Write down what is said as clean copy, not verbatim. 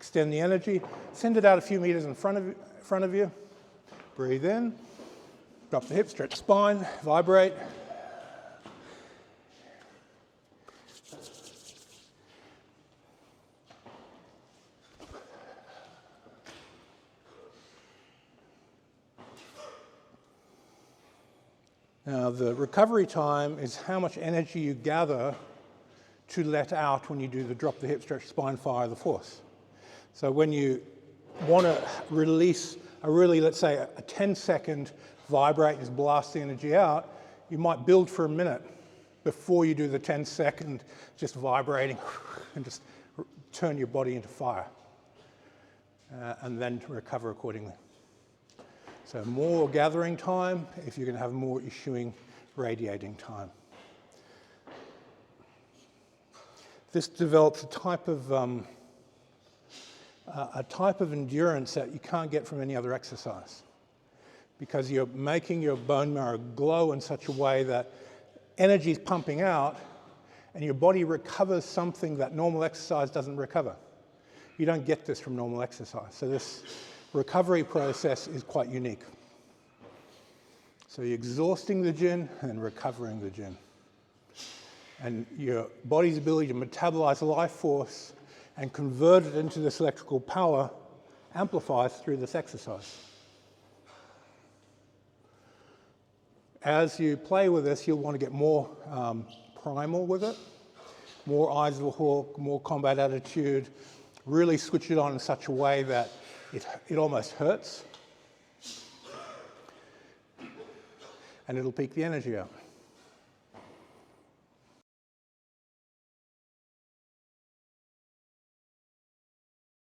extend the energy, send it out a few meters in front of you. Breathe in, drop the hips, stretch spine, vibrate. Now, the recovery time is how much energy you gather to let out when you do the drop the hip, stretch spine, fire the force. So when you want to release a really, let's say, a 10-second vibrate, just blast the energy out, you might build for a minute before you do the 10-second just vibrating and just turn your body into fire and then recover accordingly. So more gathering time if you're going to have more issuing, radiating time. This develops a type of endurance that you can't get from any other exercise, because you're making your bone marrow glow in such a way that energy is pumping out and your body recovers something that normal exercise doesn't recover. You don't get this from normal exercise. So this recovery process is quite unique. So you're exhausting the gin and recovering the gin. And your body's ability to metabolize life force and convert it into this electrical power amplifies through this exercise. As you play with this, you'll want to get more primal with it, more eyes of a hawk, more combat attitude, really switch it on in such a way that it almost hurts, and it'll peak the energy out.